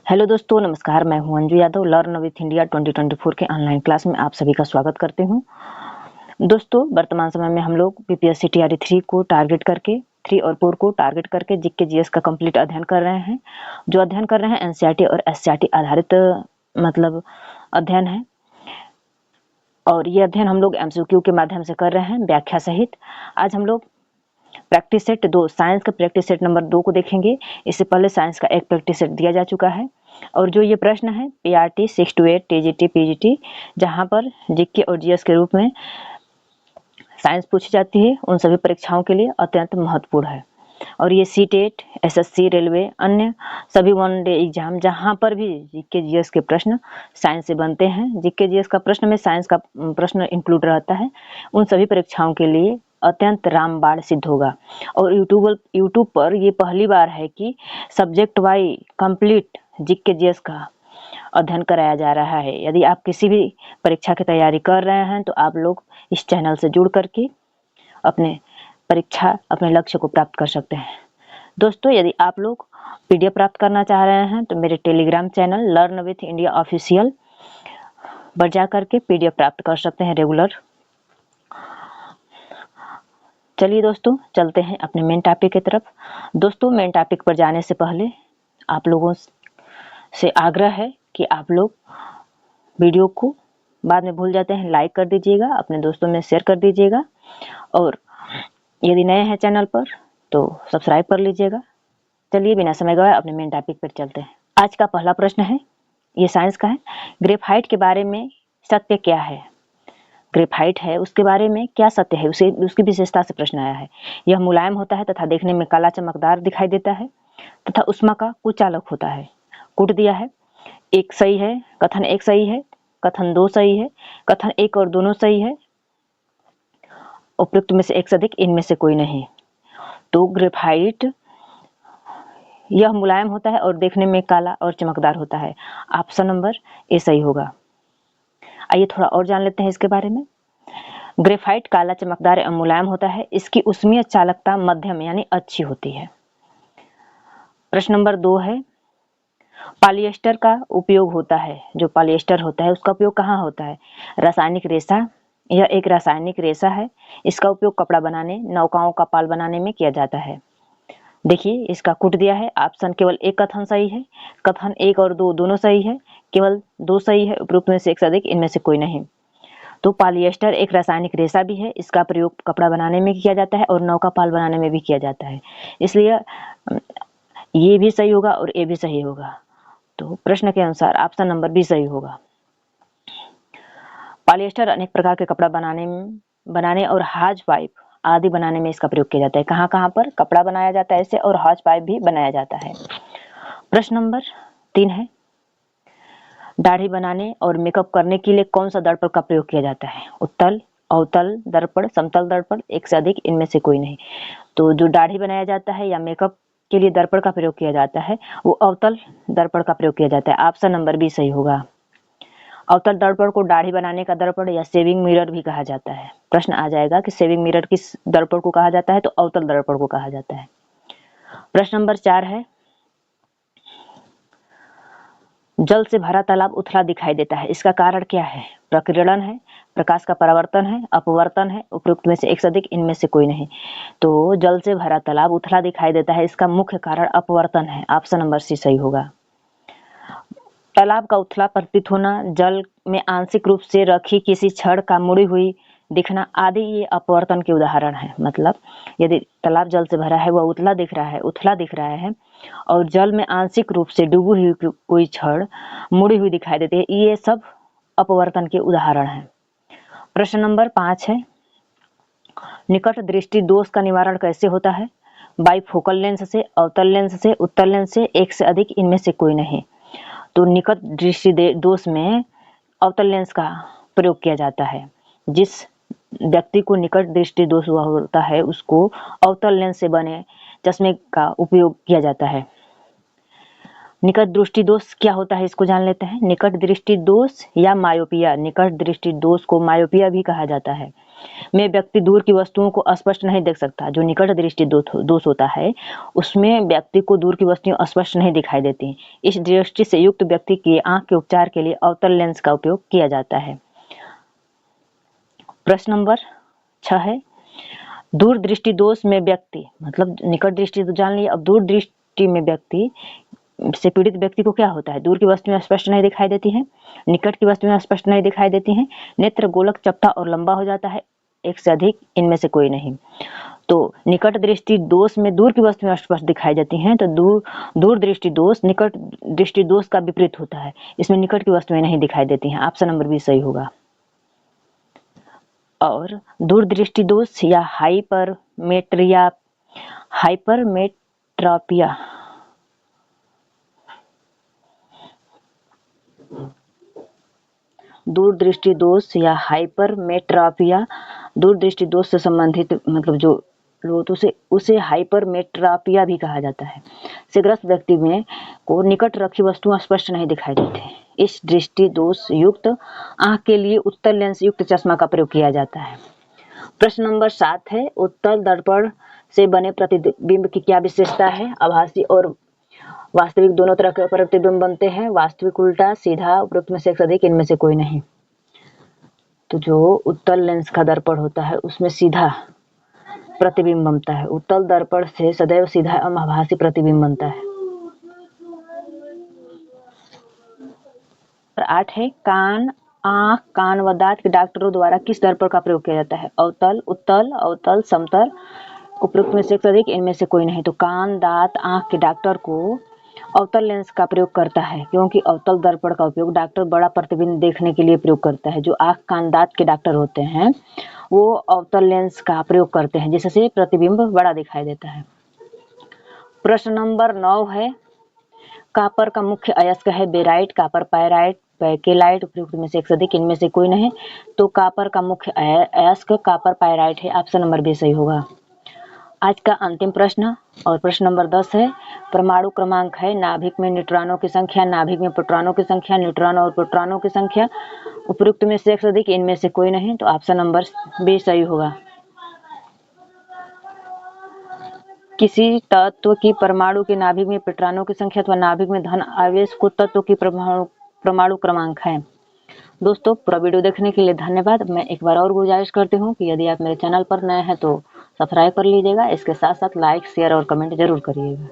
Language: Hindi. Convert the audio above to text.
हेलो दोस्तों, नमस्कार। मैं हूं Anju Yadav. Learn with India 2024 के ऑनलाइन क्लास में आप सभी का स्वागत करती हूं। दोस्तों, वर्तमान समय में हम लोग पीपीएससी टीआरई 3 को टारगेट करके 3 और 4 को टारगेट करके जीके जीएस का कंप्लीट अध्ययन कर रहे हैं। जो अध्ययन कर रहे हैं एनसीईआरटी और एससीईआरटी आधारित अध्ययन है, और ये अध्ययन हम लोग एमसीक्यू के माध्यम से कर रहे हैं, व्याख्या सहित। आज हम लोग प्रैक्टिस सेट 2 साइंस का प्रैक्टिस सेट नंबर 2 को देखेंगे। इससे पहले साइंस का एक प्रैक्टिस सेट दिया जा चुका है, और जो ये प्रश्न है पीआरटी 6 to 8 टीजीटी पीजीटी, जहां पर जीके और जीएस के रूप में साइंस पूछी जाती है, उन सभी परीक्षाओं के लिए अत्यंत महत्वपूर्ण है। और ये सीटेट, एसएससी, रेलवे, अन्य सभी वन डे एग्जाम जहां पर भी जीके जीएस के प्रश्न साइंस से बनते हैं, जीके जीएस का प्रश्न में साइंस का प्रश्न इंक्लूड रहता है, उन सभी परीक्षाओं के लिए अत्यंत रामबाण सिद्ध होगा। और यूट्यूब पर ये पहली बार है कि subject wise complete GK GS का अध्ययन कराया जा रहा है। यदि आप किसी भी परीक्षा की तैयारी कर रहे हैं तो आप लोग इस चैनल से जुड़ करके अपने लक्ष्य को प्राप्त कर सकते हैं। दोस्तों, यदि आप लोग पीडीएफ प्राप्त करना चाह रहे हैं तो मेरे Telegram channel learn with India official पर जा करके पीडीएफ प्राप्त कर सकते हैं रेगुलर। चलिए दोस्तों, चलते हैं अपने मेन टॉपिक की तरफ। दोस्तों, मेन टॉपिक पर जाने से पहले आप लोगों से आग्रह है कि आप लोग वीडियो को बाद में भूल जाते हैं लाइक कर दीजिएगा, अपने दोस्तों में शेयर कर दीजिएगा, और यदि नए हैं चैनल पर तो सब्सक्राइब कर लीजिएगा। चलिए बिना समय गवाए अपने मेन टॉपिक पर चलते हैं। आज का पहला प्रश्न है, ये साइंस का है। ग्रेफाइट के बारे में सत्य क्या है? ग्रेफाइट है, उसके बारे में क्या सत्य है, उसकी विशेषता से प्रश्न आया है। यह मुलायम होता है तथा देखने में काला चमकदार दिखाई देता है तथा ऊष्मा का कुचालक होता है। कूट दिया है। एक सही है, कथन एक सही है, कथन 2 सही है, कथन 1 और दोनों सही है, उपयुक्त में से एक से अधिक इनमें से कोई नहीं। तो ग्रेफाइट यह मुलायम होता है और देखने में काला और चमकदार होता है। ऑप्शन नंबर ए सही होगा। आइए थोड़ा और जान लेते हैं इसके बारे में। ग्रेफाइट काला, चमकदार एवं मुलायम होता है। इसकी ऊष्मीय चालकता मध्यम यानी अच्छी होती है। प्रश्न नंबर 2 है, पॉलिएस्टर का उपयोग होता है। जो पॉलिएस्टर होता है उसका उपयोग कहाँ होता है? रासायनिक रेशा, यह एक रासायनिक रेशा है। इसका उपयोग कपड़ा बनाने, नौकाओं का पाल बनाने में किया जाता है। देखिए, इसका कूट दिया है। ऑप्शन केवल एक कथन सही है, कथन 1 और 2 दोनों सही है, केवल 2 सही है, उपयुक्त में से एक से अधिक इनमें से कोई नहीं। तो पॉलिएस्टर एक रासायनिक रेशा भी है। इसका प्रयोग कपड़ा बनाने में किया जाता है और नौका पाल बनाने में भी किया जाता है। इसलिए ये भी सही होगा और ये भी सही होगा। तो प्रश्न के अनुसार ऑप्शन नंबर बी सही होगा। पॉलिएस्टर अनेक प्रकार के कपड़ा बनाने और हाज पाइप आदि बनाने में इसका प्रयोग किया जाता है। कहाँ कहाँ पर कपड़ा बनाया जाता है इससे, और हाज पाइप भी बनाया जाता है। प्रश्न नंबर 3 है, दाढ़ी बनाने और मेकअप करने के लिए कौन सा दर्पण का प्रयोग किया जाता है? उत्तल, अवतल दर्पण, समतल दर्पण, एक से अधिक इनमें से कोई नहीं। तो जो दाढ़ी बनाया जाता है या मेकअप के लिए दर्पण का प्रयोग किया जाता है वो अवतल दर्पण का प्रयोग किया जाता है। ऑप्शन नंबर बी सही होगा। अवतल दर्पण को दाढ़ी बनाने का दर्पण या शेविंग मिरर भी कहा जाता है। प्रश्न आ जाएगा कि शेविंग मिरर किस दर्पण को कहा जाता है, तो अवतल दर्पण को कहा जाता है। प्रश्न नंबर 4 है, जल से भरा तालाब उथला दिखाई देता है। इसका कारण क्या है? प्रकीर्णन है, प्रकाश का परावर्तन है, अपवर्तन है, उपयुक्त में से एक से अधिक इनमें से कोई नहीं। तो जल से भरा तालाब उथला दिखाई देता है, इसका मुख्य कारण अपवर्तन है। ऑप्शन नंबर सी सही होगा। तालाब का उथला प्रतीत होना, जल में आंशिक रूप से रखी किसी छड़ का मुड़ी हुई दिखना आदि ये अपवर्तन के उदाहरण है। मतलब यदि तालाब जल से भरा है, वह उथला दिख रहा है और जल में आंशिक रूप से डूबी हुई कोई छड़ मुड़ी हुई दिखाई देती है, ये सब अपवर्तन के उदाहरण हैं। प्रश्न नंबर 5 है, निकट दृष्टि दोष का निवारण कैसे होता है? बाइफोकल लेंस से, अवतल लेंस से, उत्तल लेंस से, एक से अधिक इनमें से कोई नहीं। तो निकट दृष्टि दोष में अवतल लेंस का प्रयोग किया जाता है। जिस व्यक्ति को निकट दृष्टि दोष हुआ होता है उसको अवतल लेंस से बने चश्मे का उपयोग किया जाता है। निकट दृष्टि दोष क्या होता है इसको जान लेते हैं। निकट दृष्टि दोष या मायोपिया, निकट दृष्टि दोष को मायोपिया भी कहा जाता है। में व्यक्ति दूर की वस्तुओं को स्पष्ट नहीं देख सकता। जो निकट दृष्टि दोष होता है उसमें व्यक्ति को दूर की वस्तुएं स्पष्ट नहीं दिखाई देती। इस दृष्टि से युक्त व्यक्ति की आंख के उपचार के लिए अवतल लेंस का उपयोग किया जाता है। प्रश्न नंबर 6 है, दूर दृष्टि दोष में व्यक्ति, मतलब निकट दृष्टि तो जान लिया, अब दूर दृष्टि में व्यक्ति से पीड़ित व्यक्ति को क्या होता है? दूर की वस्तुएं स्पष्ट नहीं दिखाई देती हैं, निकट की वस्तुएं स्पष्ट नहीं दिखाई देती हैं, नेत्र गोलक, चपटा और लंबा हो जाता है, एक से अधिक, इनमें से कोई नहीं। तो निकट दृष्टि दोष में दूर की वस्तुएं स्पष्ट दिखाई देती हैं, तो दूर दृष्टि दोष निकट दृष्टि दोष का विपरीत होता है। इसमें निकट की वस्तुएं नहीं दिखाई देती हैं। ऑप्शन नंबर बी सही होगा। और दूर दृष्टि दोष या हाइपरमेट्रोपिया दूर दृष्टि दोष या हाइपरमेट्रोपिया दूर दृष्टि दोष से संबंधित, मतलब जो तो उसे हाइपरमेट्रोपिया भी कहा जाता है। से ग्रस्त व्यक्ति में को निकट रखी वस्तुएं स्पष्ट नहीं दिखाई देती। इस दृष्टि दोष युक्त आंख के लिए उत्तल लेंस युक्त चश्मा का प्रयोग किया जाता है। प्रश्न नंबर 7 है, उत्तल दर्पण से बने प्रतिबिंब की क्या विशेषता है? आभासी और वास्तविक दोनों तरह के प्रतिबिंब बनते हैं। वास्तविक, उल्टा, सीधा, उपरोक्त में से एक से अधिक, इनमें से कोई नहीं। तो जो उत्तल लेंस का दर्पण होता है उसमें सीधा प्रतिबिंब बनता है। उत्तल दर्पण से सदैव सीधा एवं आभासी प्रतिबिंब बनता है। 8 है, कान, आंख, कान व दांत के डॉक्टरों द्वारा किस दर्पण का प्रयोग किया जाता है? अवतल, उत्तल, अवतल, समतल, उपरोक्त में से एक से अधिक, इनमें से कोई नहीं। तो कान, दांत, आंख के डॉक्टर को अवतल लेंस का प्रयोग करता है, क्योंकि अवतल दर्पण का उपयोग डॉक्टर बड़ा प्रतिबिंब देखने के लिए प्रयोग करता है। जो आंख, कान, दांत के डॉक्टर होते हैं वो अवतल लेंस का प्रयोग करते हैं, जिससे प्रतिबिंब बड़ा दिखाई देता है। प्रश्न नंबर 9 है, कॉपर का मुख्य अयस्क है बेराइट, कॉपर पायराइट, पैकेलाइट, उपयुक्त में से एक से अधिक, इनमें से कोई नहीं। तो कॉपर का मुख्य अयस्क कॉपर पायराइट है। ऑप्शन नंबर बी सही होगा। आज का अंतिम प्रश्न और प्रश्न नंबर 10 है, परमाणु क्रमांक है नाभिक में न्यूट्रॉनों की संख्या, नाभिक में प्रोटॉनों की संख्या, न्यूट्रॉन और प्रोटॉनों की संख्या, उपयुक्त में से एक से अधिक, इनमें से कोई नहीं। तो ऑप्शन नंबर बी सही होगा। किसी तत्व की परमाणु के नाभिक में प्रोटॉनों की संख्या अथवा नाभिक में धन आवेश को तत्व की परमाणु क्रमांक है। दोस्तों, पूरा वीडियो देखने के लिए धन्यवाद। मैं एक बार और गुजारिश करती हूँ कि यदि आप मेरे चैनल पर नए हैं तो सब्सक्राइब कर लीजिएगा। इसके साथ साथ लाइक, शेयर और कमेंट जरूर करिएगा।